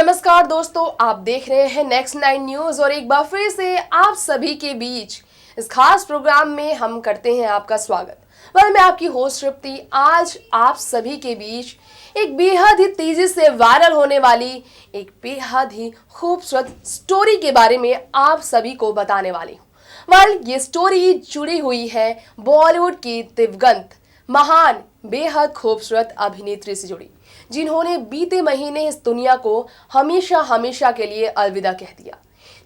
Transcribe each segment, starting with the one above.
नमस्कार दोस्तों, आप देख रहे हैं नेक्स्ट 9 न्यूज और एक बार फिर से आप सभी के बीच इस खास प्रोग्राम में हम करते हैं आपका स्वागत। मैं आपकी होस्ट तृप्ति आज आप सभी के बीच एक बेहद ही तेजी से वायरल होने वाली एक बेहद ही खूबसूरत स्टोरी के बारे में आप सभी को बताने वाली हूँ। ये स्टोरी जुड़ी हुई है बॉलीवुड की दिवंगत महान बेहद खूबसूरत अभिनेत्री से जुड़ी, जिन्होंने बीते महीने इस दुनिया को हमेशा हमेशा के लिए अलविदा कह दिया।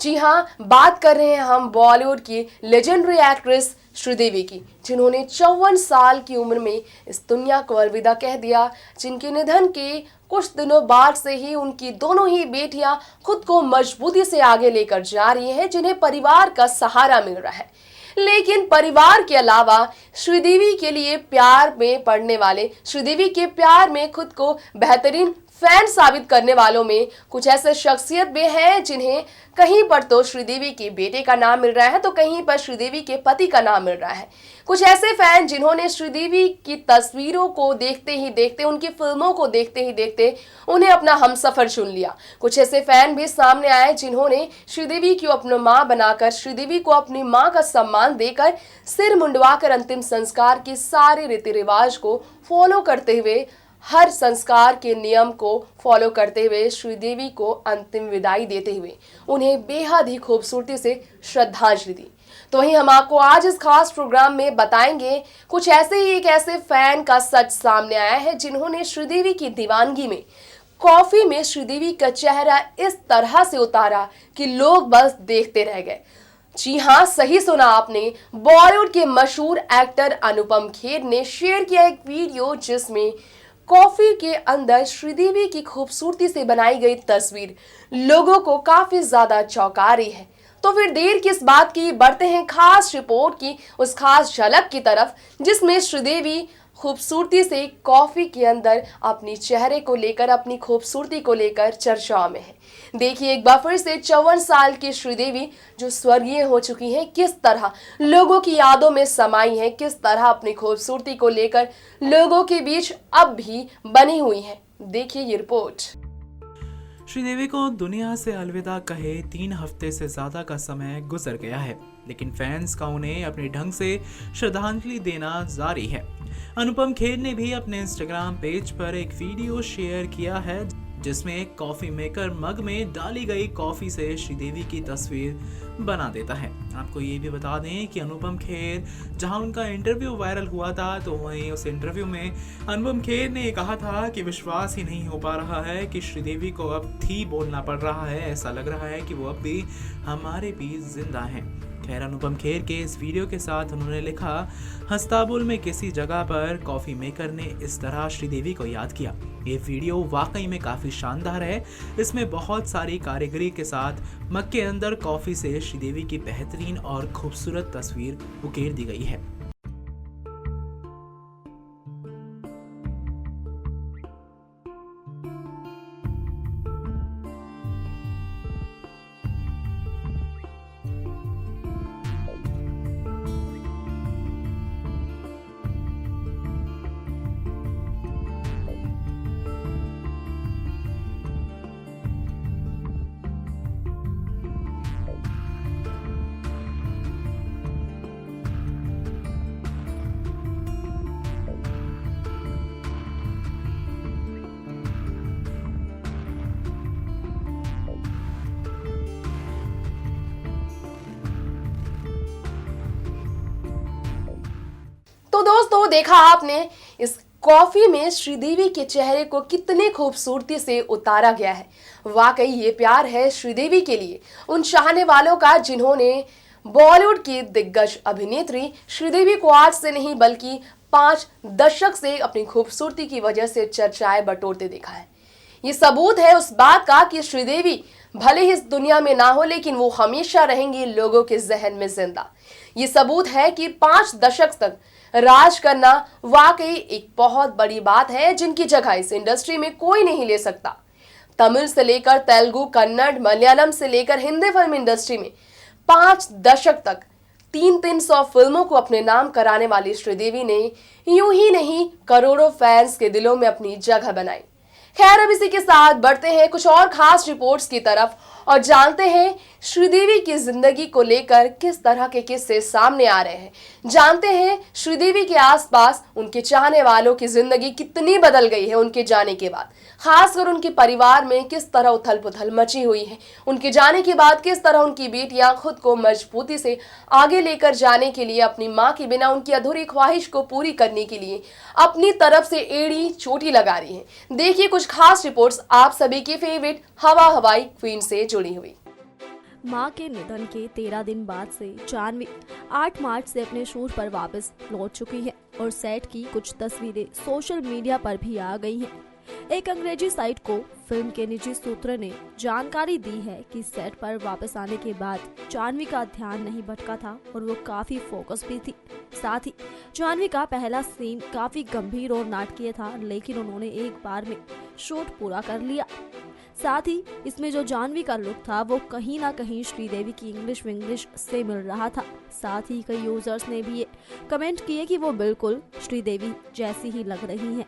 जी हाँ, बात कर रहे हैं हम बॉलीवुड की लेजेंडरी एक्ट्रेस श्रीदेवी की, जिन्होंने 54 साल की उम्र में इस दुनिया को अलविदा कह दिया। जिनके निधन के कुछ दिनों बाद से ही उनकी दोनों ही बेटियां खुद को मजबूती से आगे लेकर जा रही हैं, जिन्हें परिवार का सहारा मिल रहा है। लेकिन परिवार के अलावा श्रीदेवी के लिए प्यार में पड़ने वाले, श्रीदेवी के प्यार में खुद को बेहतरीन फैन साबित करने वालों में कुछ ऐसे शख्सियत भी हैं, जिन्हें कहीं पर तो श्रीदेवी के बेटे का नाम मिल रहा है तो कहीं पर श्रीदेवी के पति का नाम मिल रहा है। कुछ ऐसे फैन जिन्होंने श्रीदेवी की तस्वीरों को देखते ही देखते, उनकी फिल्मों को देखते ही देखते उन्हें अपना हमसफर चुन लिया। कुछ ऐसे फैन भी सामने आए जिन्होंने श्रीदेवी को अपनी मां बनाकर, श्रीदेवी को अपनी मां का सम्मान देकर, सिर मुंडवाकर अंतिम संस्कार के सारे रीति रिवाज को फॉलो करते हुए, हर संस्कार के नियम को फॉलो करते हुए श्रीदेवी को अंतिम विदाई देते हुए उन्हें बेहद ही खूबसूरती से श्रद्धांजलि दी। तो वहीं हम आपको आज इस खास प्रोग्राम में बताएंगे कुछ एक ऐसे फैन का सच सामने आया है, जिन्होंने श्रीदेवी की दीवानगी में कॉफी में श्रीदेवी का चेहरा इस तरह से उतारा कि लोग बस देखते रह गए। जी हाँ, सही सुना आपने। बॉलीवुड के मशहूर एक्टर अनुपम खेर ने शेयर किया एक वीडियो, जिसमें कॉफी के अंदर श्रीदेवी की खूबसूरती से बनाई गई तस्वीर लोगों को काफी ज्यादा चौंका रही है। तो फिर देर किस बात की, बढ़ते हैं खास रिपोर्ट की उस खास झलक की तरफ, जिसमें श्रीदेवी खूबसूरती से कॉफी के अंदर अपनी चेहरे को लेकर, अपनी खूबसूरती को लेकर चर्चाओं में है। देखिए एक बार फिर से 54 साल की श्रीदेवी जो स्वर्गीय हो चुकी हैं, किस तरह लोगों की यादों में समाई हैं, किस तरह अपनी खूबसूरती को लेकर लोगों के बीच अब भी बनी हुई हैं। देखिए ये रिपोर्ट। श्रीदेवी को दुनिया से अलविदा कहे 3 हफ्ते से ज्यादा का समय गुजर गया है, लेकिन फैंस का उन्हें अपने ढंग से श्रद्धांजलि देना जारी है। अनुपम खेर ने भी अपने इंस्टाग्राम पेज पर एक वीडियो शेयर किया है, जिसमें एक कॉफी मेकर मग में डाली गई कॉफी से श्रीदेवी की तस्वीर बना देता है। आपको ये भी बता दें कि अनुपम खेर, जहां उनका इंटरव्यू वायरल हुआ था, तो वहीं उस इंटरव्यू में अनुपम खेर ने कहा था कि विश्वास ही नहीं हो पा रहा है कि श्रीदेवी को अब थी बोलना पड़ रहा है। ऐसा लग रहा है कि वो अब भी हमारे बीच जिंदा हैं। खैर, अनुपम खेर के इस वीडियो के साथ उन्होंने लिखा, हस्ताबुल में किसी जगह पर कॉफी मेकर ने इस तरह श्रीदेवी को याद किया। ये वीडियो वाकई में काफी शानदार है। इसमें बहुत सारी कारीगरी के साथ मग के अंदर कॉफी से श्रीदेवी की बेहतरीन और खूबसूरत तस्वीर उकेर दी गई है। तो दोस्तों, देखा आपने इस कॉफी में श्रीदेवी के चेहरे को कितने खूबसूरती से उतारा गया है। वाकई ये प्यार है श्रीदेवी के लिए उन चाहने वालों का, जिन्होंने बॉलीवुड की दिग्गज अभिनेत्री श्रीदेवी को आज से नहीं बल्कि 5 दशक से अपनी खूबसूरती की वजह से चर्चाएं बटोरते देखा है। ये सबूत है उस बात का कि श्रीदेवी भले ही इस दुनिया में ना हो, लेकिन वो हमेशा रहेंगी लोगों के जहन में जिंदा। ये सबूत है कि 5 दशक तक राज करना वाकई एक बहुत बड़ी बात है, जिनकी जगह इस इंडस्ट्री में कोई नहीं ले सकता। तमिल से लेकर तेलुगु, कन्नड़, मलयालम से लेकर हिंदी फिल्म इंडस्ट्री में 5 दशक तक 300 फिल्मों को अपने नाम कराने वाली श्रीदेवी ने यूं ही नहीं करोड़ों फैंस के दिलों में अपनी जगह बनाई। खैर, अब इसी के साथ बढ़ते हैं कुछ और खास रिपोर्ट्स की तरफ और जानते हैं श्रीदेवी की जिंदगी को लेकर किस तरह के किस्से सामने आ रहे हैं। जानते हैं श्रीदेवी के आसपास उनके चाहने वालों की जिंदगी कितनी बदल गई है उनके जाने के बाद, खासकर उनके परिवार में किस तरह उथल पुथल मची हुई है। उनके जाने के बाद किस तरह उनकी बेटियां खुद को मजबूती से आगे लेकर जाने के लिए अपनी मां के बिना उनकी अधूरी ख्वाहिश को पूरी करने के लिए अपनी तरफ से एड़ी चोटी लगा रही है। देखिए कुछ खास रिपोर्ट्स आप सभी की फेवरेट हवा हवाई क्वीन से जुड़ी हुई। मां के निधन के 13 दिन बाद से जाह्नवी 8 मार्च से अपने शूट पर वापस लौट चुकी है और सेट की कुछ तस्वीरें सोशल मीडिया पर भी आ गई हैं। एक अंग्रेजी साइट को फिल्म के निजी सूत्र ने जानकारी दी है कि सेट पर वापस आने के बाद जाह्नवी का ध्यान नहीं भटका था और वो काफी फोकस भी थी। साथ ही जाह्नवी का पहला सीन काफी गंभीर और नाटकीय था, लेकिन उन्होंने एक बार में शूट पूरा कर लिया। साथ ही इसमें जो जाह्नवी का लुक था वो कहीं ना कहीं श्रीदेवी की इंग्लिश विंग्लिश से मिल रहा था। साथ ही कई यूजर्स ने भी ये कमेंट किए कि वो बिल्कुल श्रीदेवी जैसी ही लग रही हैं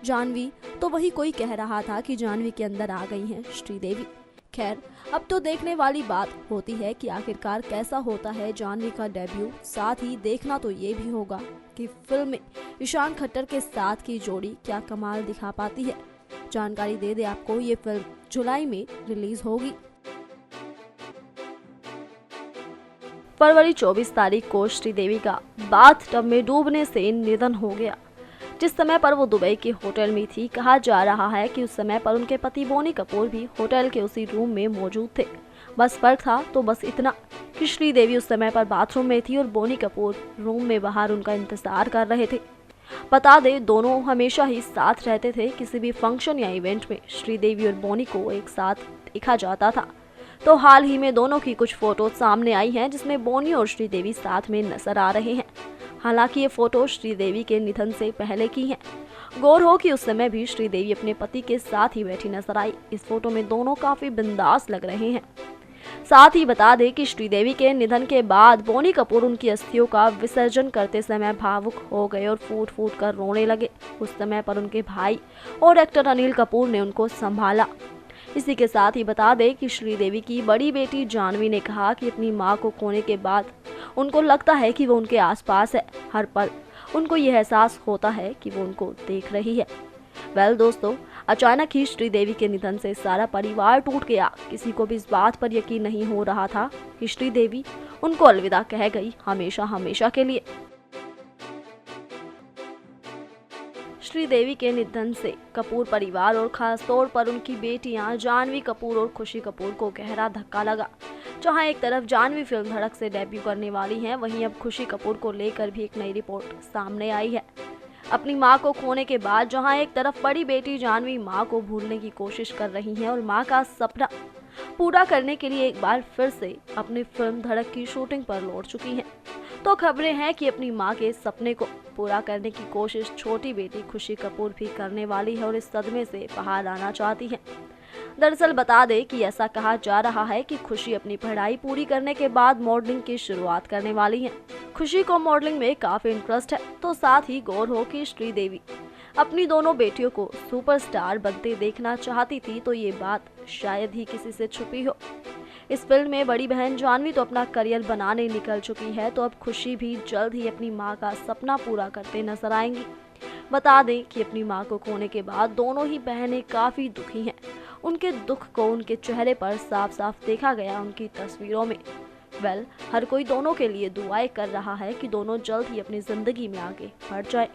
जाह्नवी, तो वही कोई कह रहा था कि जाह्नवी के अंदर आ गई हैं श्रीदेवी। खैर, अब तो देखने वाली बात होती है कि आखिरकार कैसा होता है जाह्नवी का डेब्यू। साथ ही देखना तो ये भी होगा कि फिल्म में ईशान खट्टर के साथ की जोड़ी क्या कमाल दिखा पाती है। जानकारी दे दे आपको, ये फिल्म जुलाई में रिलीज होगी। फरवरी 24 तारीख को श्रीदेवी का बाथ टब में डूबने से निधन हो गया। जिस समय पर वो दुबई के होटल में थी, कहा जा रहा है कि उस समय पर उनके पति बोनी कपूर भी होटल के उसी रूम में मौजूद थे। बस फर्क था तो बस इतना कि श्रीदेवी उस समय पर बाथरूम में थी और बोनी कपूर रूम में बाहर उनका इंतजार कर रहे थे। बता दे, दोनों हमेशा ही साथ रहते थे। किसी भी फंक्शन या इवेंट में श्रीदेवी और बोनी को एक साथ देखा जाता था। तो हाल ही में दोनों की कुछ फोटो सामने आई हैं जिसमें बोनी और श्रीदेवी साथ में नजर आ रहे हैं। हालांकि ये फोटो श्रीदेवी के निधन से पहले की हैं। गौर हो कि उस समय भी श्रीदेवी अपने पति के साथ ही बैठी नजर आई। इस फोटो में दोनों काफी बिंदास लग रहे हैं। साथ ही बता दें कि श्रीदेवी के निधन के बाद बोनी कपूर उनकी अस्थियों का विसर्जन करते समय भावुक हो गए और फूट फूट कर रोने लगे। उस समय पर उनके भाई और एक्टर अनिल कपूर ने उनको संभाला। इसी के साथ ही बता दें कि श्रीदेवी की बड़ी बेटी जाह्नवी ने कहा कि अपनी मां को खोने के बाद उनको लगता है कि वो उनके आसपास है। हर पल उनको यह एहसास होता है कि वो उनको देख रही है। दोस्तों, अचानक ही श्रीदेवी के निधन से सारा परिवार टूट गया। किसी को भी इस बात पर यकीन नहीं हो रहा था कि श्रीदेवी उनको अलविदा कह गई हमेशा हमेशा के लिए। श्रीदेवी के निधन से कपूर परिवार और खास तौर पर उनकी बेटियां जाह्नवी कपूर और खुशी कपूर को गहरा धक्का लगा। जहां एक तरफ जाह्नवी फिल्म धड़क से डेब्यू करने वाली हैं, वहीं अब खुशी कपूर को लेकर भी एक नई रिपोर्ट सामने आई है। अपनी मां को खोने के बाद जहां एक तरफ बड़ी बेटी जाह्नवी मां को भूलने की कोशिश कर रही हैं और मां का सपना पूरा करने के लिए एक बार फिर से अपनी फिल्म धड़क की शूटिंग पर लौट चुकी हैं, तो खबरें हैं कि अपनी मां के सपने को पूरा करने की कोशिश छोटी बेटी खुशी कपूर भी करने वाली है और इस सदमे से बाहर आना चाहती हैं। दरअसल बता दें कि ऐसा कहा जा रहा है कि खुशी अपनी पढ़ाई पूरी करने के बाद मॉडलिंग की शुरुआत करने वाली हैं। खुशी को मॉडलिंग में काफी इंटरेस्ट है, तो साथ ही गौर हो कि श्रीदेवी अपनी दोनों बेटियों को सुपरस्टार बनते देखना चाहती थी, तो ये बात शायद ही किसी से छुपी हो। इस फिल्म में बड़ी बहन जाह्नवी तो अपना करियर बनाने निकल चुकी है, तो अब खुशी भी जल्द ही अपनी मां का सपना पूरा करते नजर आएंगी। बता दें कि अपनी मां को खोने के बाद दोनों ही बहनें काफी दुखी हैं। उनके दुख को उनके चेहरे पर साफ साफ देखा गया उनकी तस्वीरों में। हर कोई दोनों के लिए दुआएं कर रहा है कि दोनों जल्द ही अपनी जिंदगी में आगे बढ़ जाए।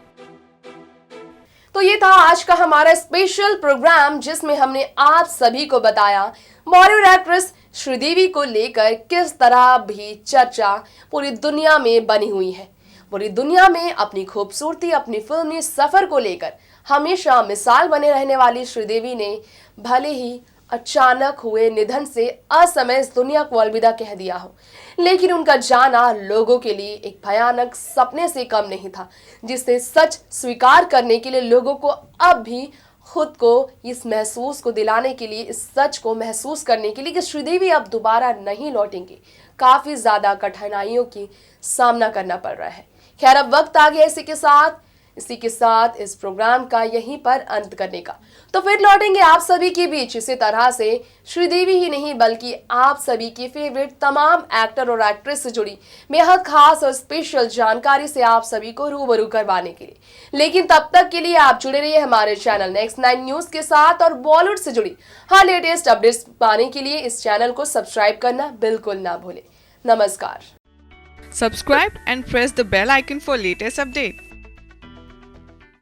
तो ये था आज का हमारा स्पेशल प्रोग्राम, जिसमें हमने आप सभी को बताया बॉलीवुड एक्ट्रेस श्रीदेवी को लेकर किस तरह भी चर्चा पूरी दुनिया में बनी हुई है। पूरी दुनिया में अपनी खूबसूरती, अपनी फिल्मी सफर को लेकर हमेशा मिसाल बने रहने वाली श्रीदेवी ने भले ही अचानक हुए निधन से असमय इस दुनिया को अलविदा कह दिया हो, लेकिन उनका जाना लोगों के लिए एक भयानक सपने से कम नहीं था, जिसे सच स्वीकार करने के लिए लोगों को अब भी खुद को इस महसूस को दिलाने के लिए, इस सच को महसूस करने के लिए कि श्रीदेवी अब दोबारा नहीं लौटेंगी, काफी ज्यादा कठिनाइयों की सामना करना पड़ रहा है। खैर, अब वक्त आ गया इसी के साथ इसी के साथ इस प्रोग्राम का यहीं पर अंत करने का। तो फिर लौटेंगे आप सभी के बीच इसी तरह से श्रीदेवी ही नहीं बल्कि आप सभी की फेवरेट तमाम एक्टर और एक्ट्रेस से जुड़ी बेहद खास और स्पेशल जानकारी से आप सभी को रूबरू करवाने के लिए। लेकिन तब तक के लिए आप जुड़े रहिए हमारे चैनल नेक्स्ट 9 न्यूज के साथ और बॉलीवुड से जुड़ी हर लेटेस्ट अपडेट्स पाने के लिए इस चैनल को सब्सक्राइब करना बिल्कुल ना भूलें। नमस्कार। Subscribe and press the bell icon for latest update.